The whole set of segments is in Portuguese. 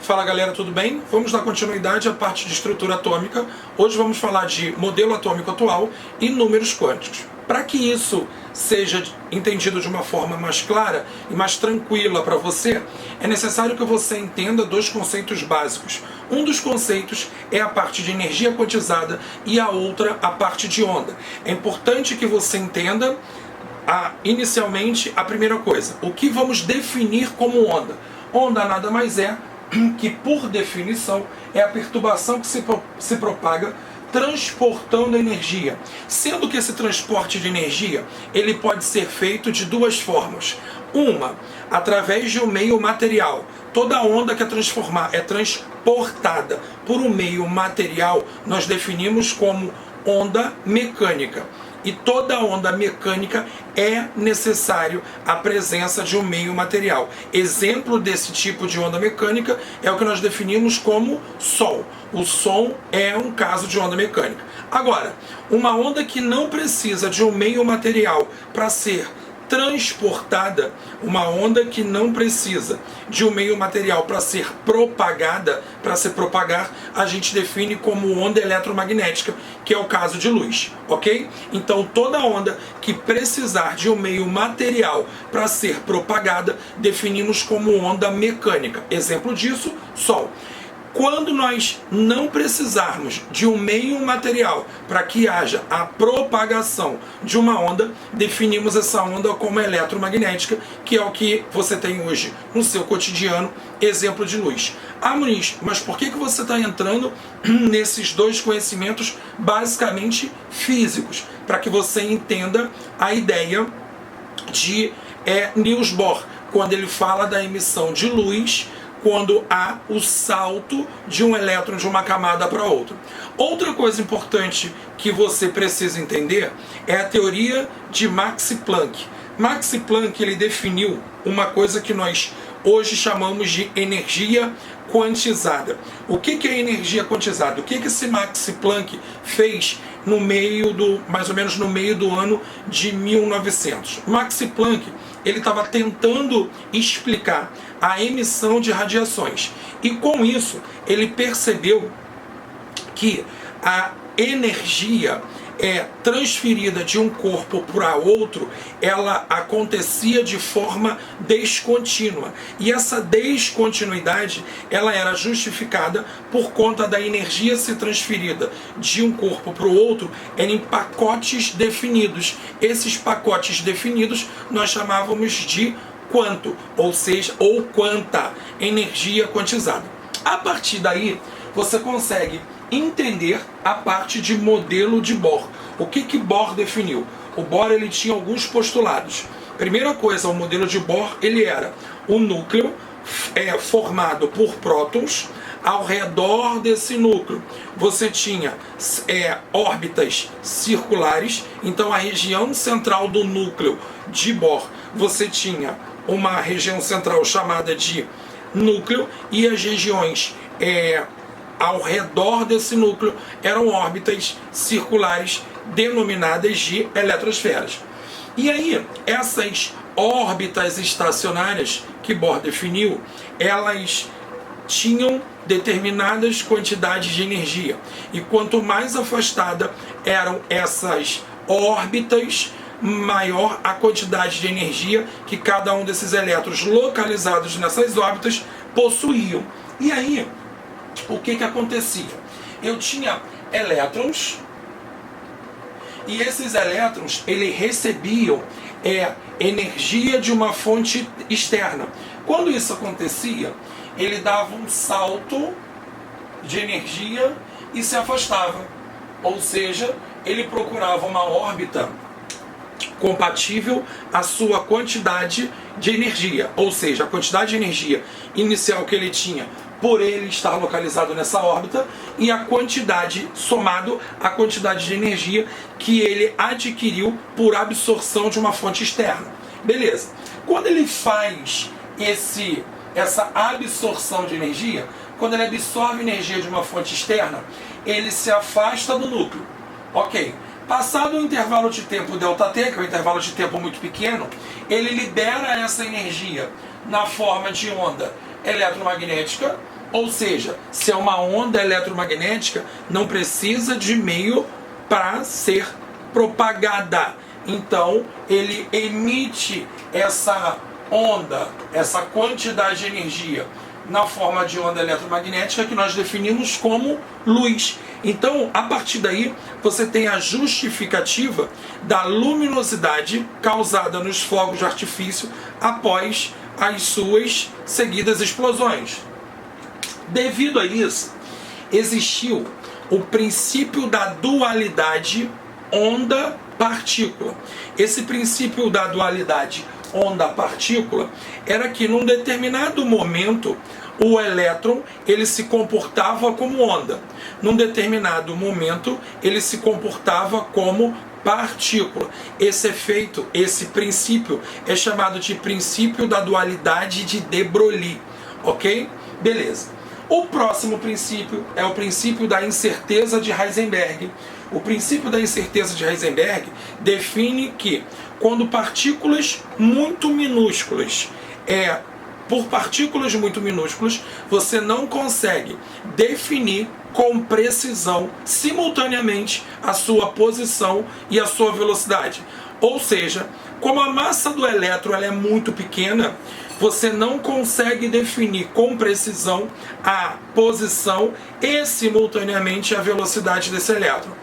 Fala galera, tudo bem? Vamos dar continuidade à parte de estrutura atômica. Hoje vamos falar de modelo atômico atual e números quânticos. Para que isso seja entendido de uma forma mais clara e mais tranquila para você, é necessário que você entenda dois conceitos básicos. Um dos conceitos é a parte de energia quantizada e a outra a parte de onda. É importante que você entenda inicialmente a primeira coisa, o que vamos definir como onda. Onda nada mais é que, por definição, é a perturbação que se propaga transportando energia, sendo que esse transporte de energia ele pode ser feito de duas formas. Uma, através de um meio material. Toda onda que é transportada por um meio material, nós definimos como onda mecânica. E toda onda mecânica é necessário a presença de um meio material. Exemplo desse tipo de onda mecânica é o que nós definimos como som. O som é um caso de onda mecânica. Agora, uma onda que não precisa de um meio material para ser transportada, uma onda que não precisa de um meio material para ser propagada, para se propagar, a gente define como onda eletromagnética, que é o caso de luz, ok? Então toda onda que precisar de um meio material para ser propagada, definimos como onda mecânica. Exemplo disso, sol. Quando nós não precisarmos de um meio material para que haja a propagação de uma onda, definimos essa onda como eletromagnética, que é o que você tem hoje no seu cotidiano, exemplo de luz. Ah, Muniz, mas por que você está entrando nesses dois conhecimentos basicamente físicos? Para que você entenda a ideia de Niels Bohr, quando ele fala da emissão de luz, quando há o salto de um elétron de uma camada para outra. Outra coisa importante que você precisa entender é a teoria de Max Planck. Max Planck ele definiu uma coisa que nós hoje chamamos de energia quantizada. O que é energia quantizada? O que esse Max Planck fez mais ou menos no meio do ano de 1900? Max Planck ele estava tentando explicar a emissão de radiações. E com isso, ele percebeu que a energia transferida de um corpo para outro, ela acontecia de forma descontínua. E essa descontinuidade, ela era justificada por conta da energia ser transferida de um corpo para o outro em pacotes definidos. Esses pacotes definidos nós chamávamos de quanto, ou quanta, energia quantizada. A partir daí, você consegue entender a parte de modelo de Bohr. O que Bohr definiu? O Bohr ele tinha alguns postulados. Primeira coisa, o modelo de Bohr ele era o núcleo formado por prótons. Ao redor desse núcleo você tinha órbitas circulares. Então a região central do núcleo de Bohr, você tinha uma região central chamada de núcleo, e as regiões ao redor desse núcleo eram órbitas circulares denominadas de eletrosferas. E aí, essas órbitas estacionárias que Bohr definiu, elas tinham determinadas quantidades de energia. E quanto mais afastada eram essas órbitas, maior a quantidade de energia que cada um desses elétrons localizados nessas órbitas possuíam. E aí, o que acontecia? Eu tinha elétrons, e esses elétrons eles recebiam energia de uma fonte externa. Quando isso acontecia, ele dava um salto de energia e se afastava. Ou seja, ele procurava uma órbita compatível à sua quantidade de energia. Ou seja, a quantidade de energia inicial que ele tinha por ele estar localizado nessa órbita, e a quantidade somado à quantidade de energia que ele adquiriu por absorção de uma fonte externa. Beleza. Quando ele faz essa absorção de energia, quando ele absorve energia de uma fonte externa, ele se afasta do núcleo. Ok. Passado um intervalo de tempo ΔT, que é um intervalo de tempo muito pequeno, ele libera essa energia na forma de onda eletromagnética, Ou seja, se é uma onda eletromagnética, não precisa de meio para ser propagada. Então, ele emite essa onda, essa quantidade de energia na forma de onda eletromagnética que nós definimos como luz. Então, a partir daí, você tem a justificativa da luminosidade causada nos fogos de artifício após as suas seguidas explosões. Devido a isso, existiu o princípio da dualidade onda-partícula. Esse princípio da dualidade onda-partícula era que num determinado momento o elétron ele se comportava como onda. Num determinado momento ele se comportava como partícula. Esse efeito, esse princípio é chamado de princípio da dualidade de de Broglie, ok? Beleza. O próximo princípio é o princípio da incerteza de Heisenberg. O princípio da incerteza de Heisenberg define que quando partículas muito minúsculas por partículas muito minúsculas, você não consegue definir com precisão simultaneamente a sua posição e a sua velocidade. Ou seja, como a massa do elétron ela é muito pequena, você não consegue definir com precisão a posição e simultaneamente a velocidade desse elétron.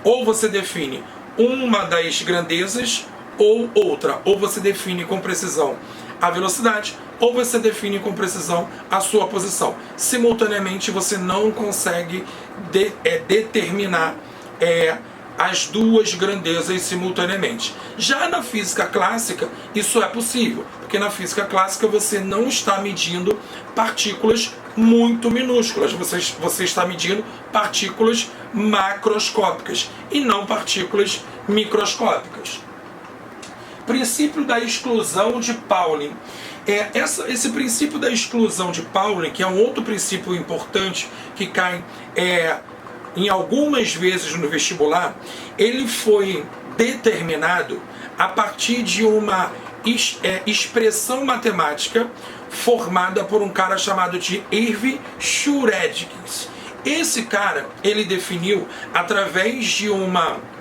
Ou você define uma das grandezas ou outra. Ou você define com precisão a velocidade, ou você define com precisão a sua posição. Simultaneamente você não consegue determinar as duas grandezas simultaneamente. Já na física clássica, isso é possível, porque na física clássica você não está medindo partículas muito minúsculas, você está medindo partículas macroscópicas e não partículas microscópicas. Princípio da exclusão de Pauling. Esse princípio da exclusão de Pauling, que é um outro princípio importante que cai em algumas vezes no vestibular, ele foi determinado a partir de uma expressão matemática formada por um cara chamado de Irving Schrödinger. Esse cara, ele definiu através de uma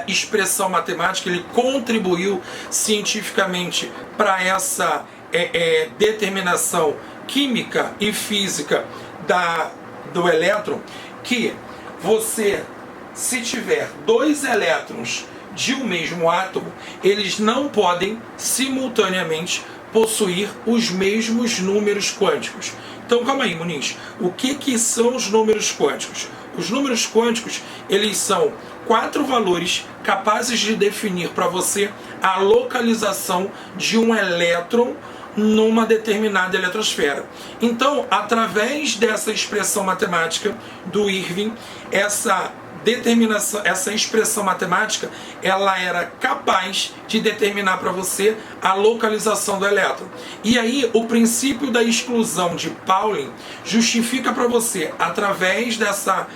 expressão matemática, ele contribuiu cientificamente para essa determinação química e física do elétron, que você, se tiver dois elétrons de um mesmo átomo, eles não podem simultaneamente possuir os mesmos números quânticos. Então calma aí, Muniz, o que são os números quânticos? Os números quânticos, eles são 4 valores capazes de definir para você a localização de um elétron numa determinada eletrosfera. Então, através dessa expressão matemática do Irving, essa expressão matemática, ela era capaz de determinar para você a localização do elétron. E aí, o princípio da exclusão de Pauling justifica para você, através dessa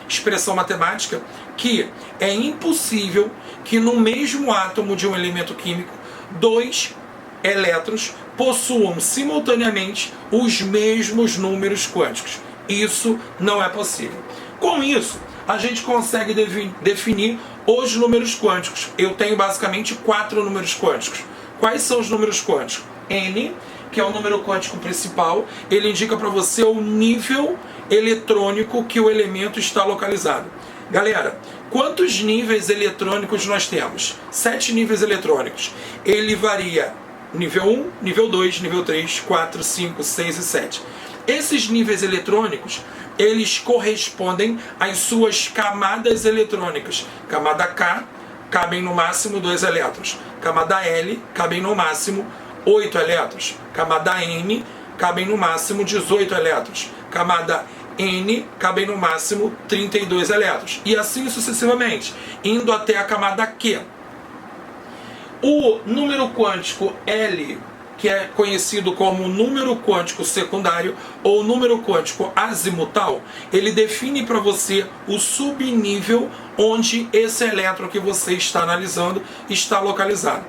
expressão matemática, que é impossível que no mesmo átomo de um elemento químico, 2 elétrons possuam simultaneamente os mesmos números quânticos. Isso não é possível. Com isso, a gente consegue definir os números quânticos. Eu tenho basicamente 4 números quânticos. Quais são os números quânticos? N, que é o número quântico principal, ele indica para você o nível eletrônico que o elemento está localizado. Galera, quantos níveis eletrônicos nós temos? 7 níveis eletrônicos. Ele varia nível 1, nível 2, nível 3, 4, 5, 6 e 7. Esses níveis eletrônicos, eles correspondem às suas camadas eletrônicas. Camada K, cabem no máximo 2 elétrons. Camada L, cabem no máximo 8 elétrons. Camada N, cabem no máximo 18 elétrons. Camada N, cabem no máximo 32 elétrons. E assim sucessivamente, indo até a camada Q. O número quântico L, que é conhecido como número quântico secundário ou número quântico azimutal, ele define para você o subnível onde esse elétron que você está analisando está localizado.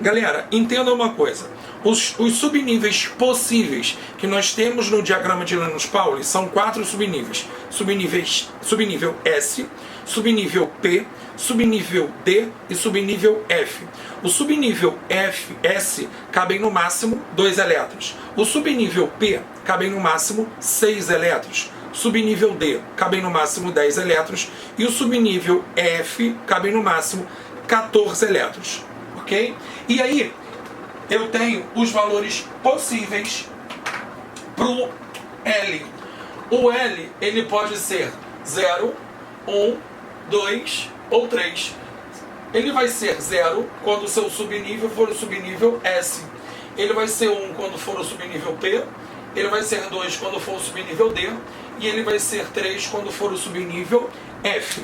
Galera, entenda uma coisa. Os subníveis possíveis que nós temos no diagrama de Linus-Pauling são 4 subníveis. Subnível S, subnível P, subnível D e subnível F. O subnível S cabem no máximo 2 elétrons. O subnível P cabem no máximo 6 elétrons. Subnível D cabem no máximo 10 elétrons. E o subnível F cabem no máximo 14 elétrons. Ok? E aí, eu tenho os valores possíveis para o L. O L, ele pode ser 0, 1, 2 ou 3. Ele vai ser 0 quando o seu subnível for o subnível S. Ele vai ser 1 quando for o subnível P. Ele vai ser 2 quando for o subnível D. E ele vai ser 3 quando for o subnível F.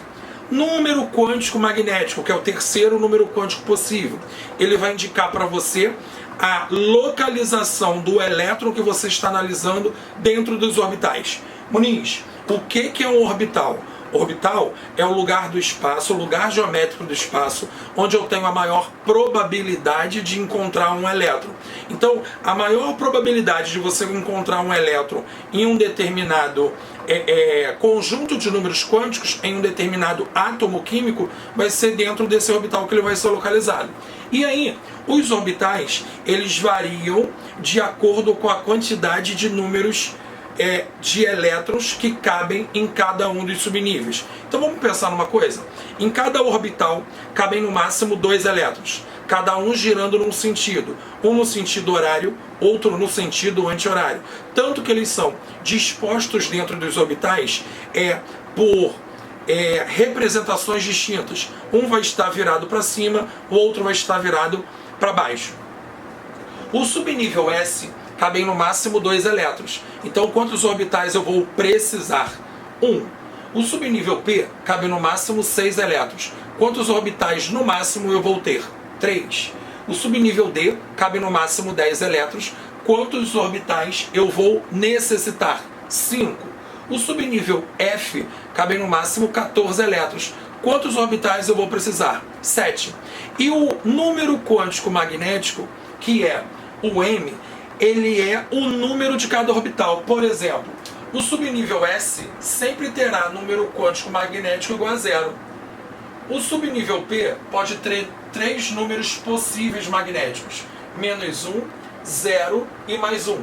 Número quântico magnético, que é o terceiro número quântico possível, ele vai indicar para você a localização do elétron que você está analisando dentro dos orbitais. Muniz, o que é um orbital? Orbital é o lugar do espaço, o lugar geométrico do espaço, onde eu tenho a maior probabilidade de encontrar um elétron. Então, a maior probabilidade de você encontrar um elétron em um determinado conjunto de números quânticos, em um determinado átomo químico, vai ser dentro desse orbital que ele vai ser localizado. E aí, os orbitais, eles variam de acordo com a quantidade de números de elétrons que cabem em cada um dos subníveis. Então vamos pensar numa coisa. Em cada orbital cabem no máximo 2 elétrons, cada um girando num sentido, um no sentido horário, outro no sentido anti-horário. Tanto que eles são dispostos dentro dos orbitais por representações distintas. Um vai estar virado para cima, o outro vai estar virado para baixo. O subnível S cabem no máximo 2 elétrons. Então, quantos orbitais eu vou precisar? 1. O subnível P cabe no máximo 6 elétrons. Quantos orbitais no máximo eu vou ter? 3. O subnível D cabe no máximo 10 elétrons. Quantos orbitais eu vou necessitar? 5. O subnível F cabe no máximo 14 elétrons. Quantos orbitais eu vou precisar? 7. E o número quântico magnético, que é o M, ele é o número de cada orbital. Por exemplo, o subnível S sempre terá número quântico magnético igual a 0. O subnível P pode ter 3 números possíveis magnéticos: -1, 0 e +1.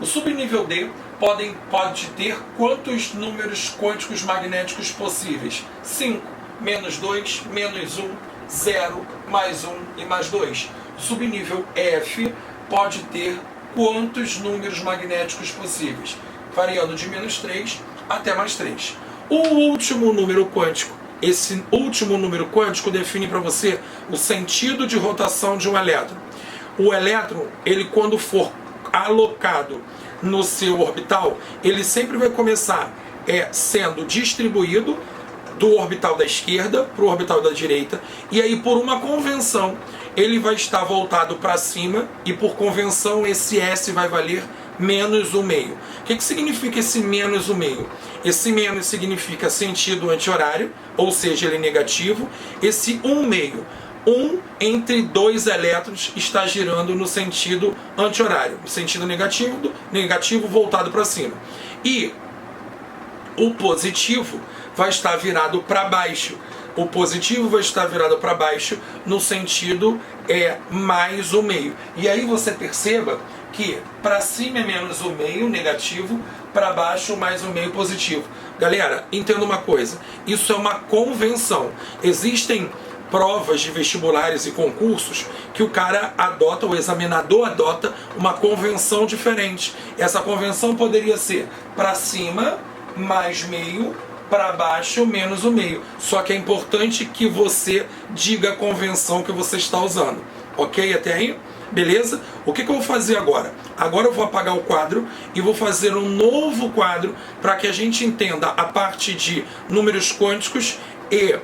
O subnível D pode ter quantos números quânticos magnéticos possíveis? 5, -2, -1, 0, +1 e +2. O subnível F pode ter quantos números magnéticos possíveis? Variando de -3 até +3. O último número quântico. Esse último número quântico define para você o sentido de rotação de um elétron. O elétron, ele quando for alocado no seu orbital, ele sempre vai começar sendo distribuído do orbital da esquerda para o orbital da direita, e aí por uma convenção ele vai estar voltado para cima, e por convenção esse S vai valer -1/2. O que significa esse -1/2? Esse menos significa sentido anti-horário, ou seja, ele é negativo. Esse 1/2, 1 entre 2 elétrons, está girando no sentido anti-horário, no sentido negativo voltado para cima. E o positivo vai estar virado para baixo. O positivo vai estar virado para baixo no sentido +1/2. E aí você perceba que para cima é -1/2 negativo, para baixo +1/2 positivo. Galera, entenda uma coisa, isso é uma convenção. Existem provas de vestibulares e concursos que o cara adota, o examinador adota uma convenção diferente. Essa convenção poderia ser para cima +0,5, para baixo -1/2. Só que é importante que você diga a convenção que você está usando. Ok até aí? Beleza? O que eu vou fazer agora? Agora eu vou apagar o quadro e vou fazer um novo quadro para que a gente entenda a parte de números quânticos e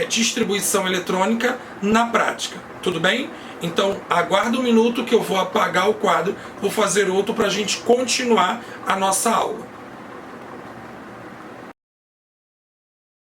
distribuição eletrônica na prática. Tudo bem? Então aguarda um minuto que eu vou apagar o quadro, vou fazer outro para a gente continuar a nossa aula.